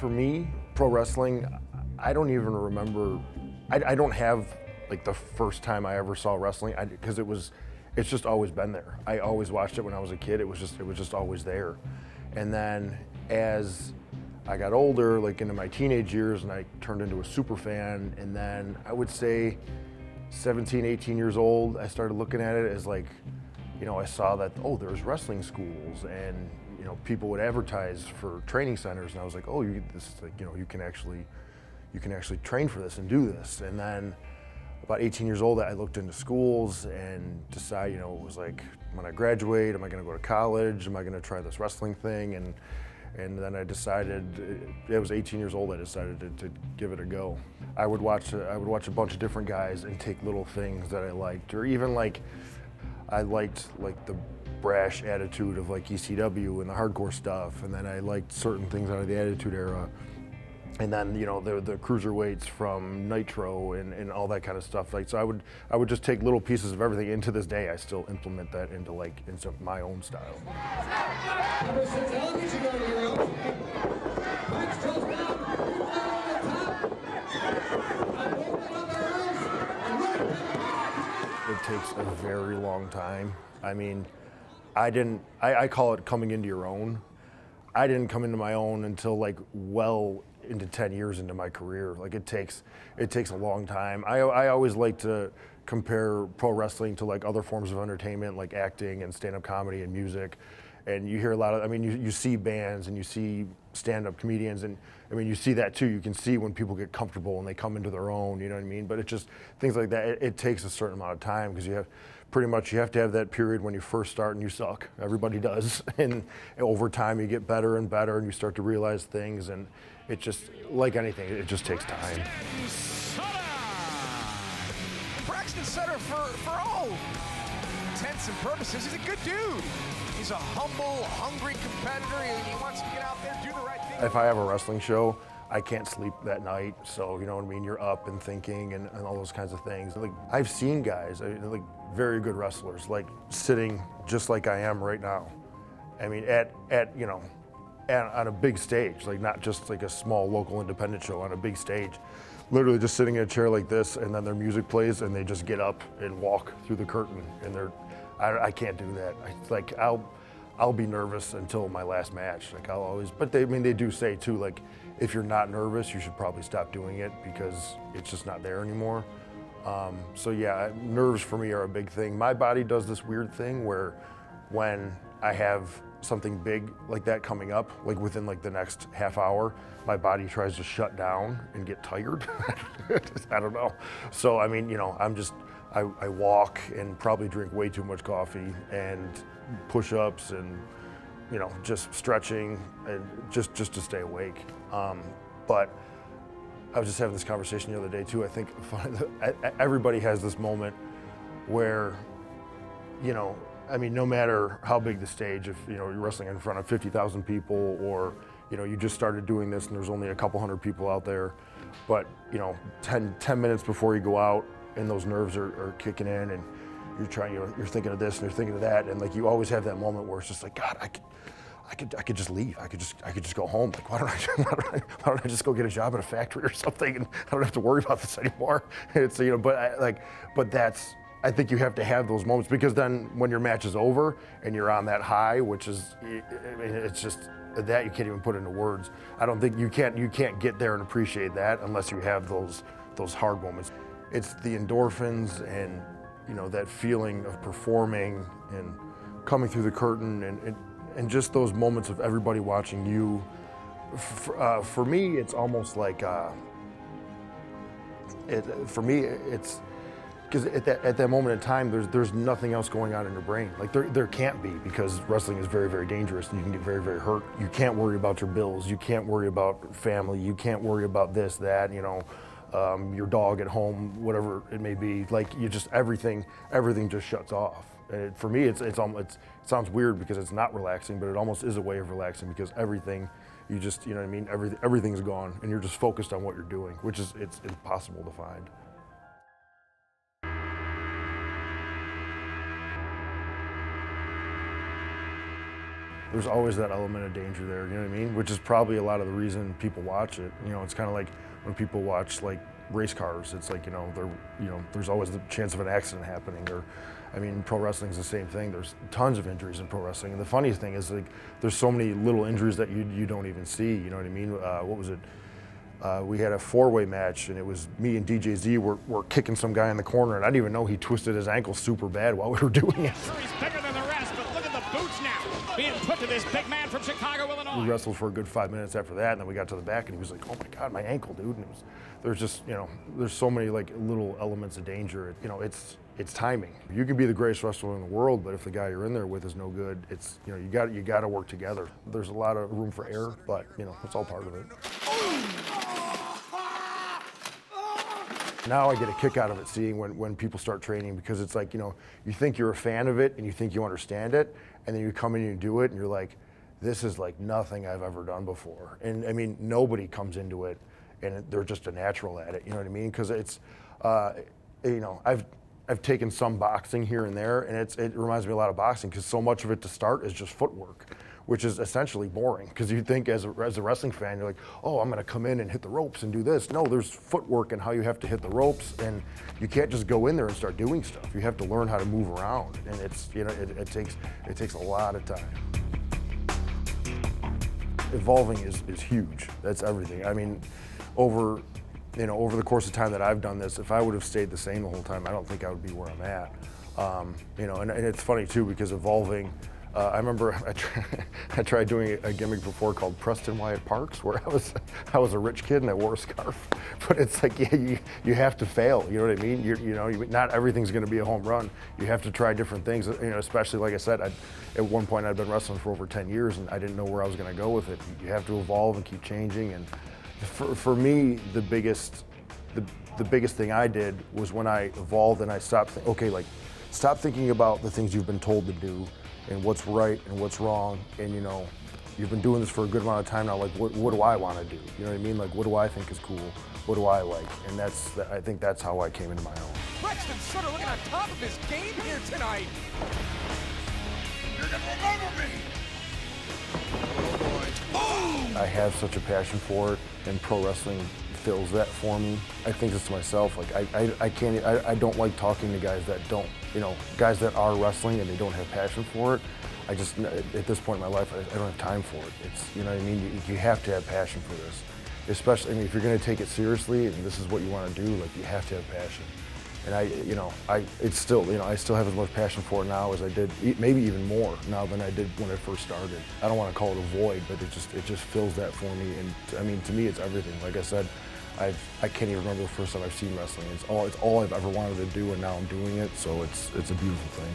For me, pro wrestling, I don't even remember, I don't have like the first time I ever saw wrestling, because it's just always been there. I always watched it when I was a kid. It was just always there. And then as I got older, like into my teenage years, and I turned into a super fan, and then I would say 17, 18 years old, I started looking at it as like, I saw that, oh, there's wrestling schools, and people would advertise for training centers, and I was like, oh, this is like, you can actually train for this and do this. And then about 18 years old, I looked into schools and decided, it was like, when I graduate, am I going to go to college? Am I going to try this wrestling thing? And then I decided, I was 18 years old, I decided to give it a go. I would watch a bunch of different guys and take little things that I liked, or even like, I liked like the brash attitude of like ECW and the hardcore stuff, and then I liked certain things out of the Attitude Era. And then, the cruiserweights from Nitro and all that kind of stuff. Like, so I would just take little pieces of everything. And to this day, I still implement that into my own style. It takes a very long time. I mean, I call it coming into your own. I didn't come into my own until like well into 10 years into my career. Like it takes a long time. I always like to compare pro wrestling to like other forms of entertainment, like acting and stand-up comedy and music. And you hear a lot of, you see bands and you see stand-up comedians, and you see that too. You can see when people get comfortable and they come into their own, you know what I mean? But it just, things like that, it takes a certain amount of time, because you have to have that period when you first start and you suck. Everybody does. And over time you get better and better, and you start to realize things, and it just, like anything, it just takes time. Braxton Sutter, for all intents and purposes, he's a good dude. He's a humble, hungry competitor, and he wants to get out there, do the right thing. If I have a wrestling show, I can't sleep that night, so you know what I mean? You're up and thinking and all those kinds of things. Like, I've seen guys, like very good wrestlers, like sitting just like I am right now. I mean, on a big stage, like not just like a small local independent show, on a big stage, literally just sitting in a chair like this, and then their music plays and they just get up and walk through the curtain, and I can't do that. Like I'll be nervous until my last match. Like I'll always, but they do say too, like if you're not nervous, you should probably stop doing it, because it's just not there anymore. So yeah, nerves for me are a big thing. My body does this weird thing where when I have something big like that coming up, like within like the next half hour, my body tries to shut down and get tired. I don't know. So I walk and probably drink way too much coffee, and push-ups, and just stretching, and just to stay awake. But I was just having this conversation the other day too. I think everybody has this moment where, no matter how big the stage, if you're wrestling in front of 50,000 people, or you just started doing this and there's only a couple hundred people out there, but 10 minutes before you go out, and those nerves are kicking in, and you're thinking of this and you're thinking of that, and like you always have that moment where it's just like, God, I could just leave. I could just go home. Like, why don't I just go get a job at a factory or something, and I don't have to worry about this anymore. It's but that's, I think you have to have those moments, because then when your match is over and you're on that high, which is, it's just that you can't even put into words. I don't think you can't get there and appreciate that unless you have those hard moments. It's the endorphins and that feeling of performing and coming through the curtain, and just those moments of everybody watching you. For me, it's almost like for me, it's because at that moment in time, there's nothing else going on in your brain. Like there can't be, because wrestling is very, very dangerous, and you can get very, very hurt. You can't worry about your bills. You can't worry about family. You can't worry about this, that, your dog at home, whatever it may be. Like everything just shuts off. And for me, it sounds weird because it's not relaxing, but it almost is a way of relaxing, because everything, everything's gone, and you're just focused on what you're doing, which is, it's impossible to find. there's always that element of danger there, you know what I mean? Which is probably a lot of the reason people watch it. You know, it's kind of like when people watch like race cars, it's like, there's always the chance of an accident happening. Or, I mean, pro wrestling's the same thing. There's tons of injuries in pro wrestling. And the funniest thing is, like, there's so many little injuries that you don't even see, you know what I mean? What was it? We had a 4-way match, and it was me and DJZ were kicking some guy in the corner, and I didn't even know he twisted his ankle super bad while we were doing it. Sure, he's bigger than the rest, but look at the boots now being put to this big man from Chicago, Illinois. We wrestled for a good 5 minutes after that, and then we got to the back, and he was like, "Oh my God, my ankle, dude!" And there's just, there's so many like little elements of danger. It's timing. You can be the greatest wrestler in the world, but if the guy you're in there with is no good, it's you got to work together. There's a lot of room for error, but it's all part of it. Now I get a kick out of it seeing when people start training, because it's like, you think you're a fan of it and you think you understand it, and then you come in and you do it and you're like, this is like nothing I've ever done before. And I mean, nobody comes into it and they're just a natural at it, you know what I mean? Because it's, I've taken some boxing here and there, and it reminds me a lot of boxing, because so much of it to start is just footwork, which is essentially boring, because you think as a wrestling fan, you're like, oh, I'm gonna come in and hit the ropes and do this. No, there's footwork and how you have to hit the ropes, and you can't just go in there and start doing stuff. You have to learn how to move around, and it takes a lot of time. Evolving is huge. That's everything. I mean, over the course of time that I've done this, if I would have stayed the same the whole time, I don't think I would be where I'm at. And it's funny too, because evolving, I remember I tried doing a gimmick before called Preston Wyatt Parks, where I was a rich kid and I wore a scarf. But it's like, yeah, you have to fail. You know what I mean? Not everything's going to be a home run. You have to try different things. Especially like I said, at one point I'd been wrestling for over 10 years and I didn't know where I was going to go with it. You have to evolve and keep changing. And for me, the biggest thing I did was when I evolved and I stopped. Stop thinking about the things you've been told to do and what's right and what's wrong, and you've been doing this for a good amount of time now. Like, what do I want to do? You know what I mean? Like, what do I think is cool? What do I like? And I think that's how I came into my own. Braxton Sutter looking on top of his game here tonight. You're gonna remember me. Oh boy. I have such a passion for it, and pro wrestling fills that for me. I think this to myself, like I don't like talking to guys that don't, guys that are wrestling and they don't have passion for it. I just, at this point in my life, I don't have time for it. It's, you know what I mean? You have to have passion for this. Especially, if you're gonna take it seriously and this is what you wanna do, like, you have to have passion. And it's still, I still have as much passion for it now as I did, maybe even more now than I did when I first started. I don't want to call it a void, but it just fills that for me. And I mean, to me, it's everything. Like I said, I can't even remember the first time I've seen wrestling. It's all I've ever wanted to do, and now I'm doing it. So it's a beautiful thing.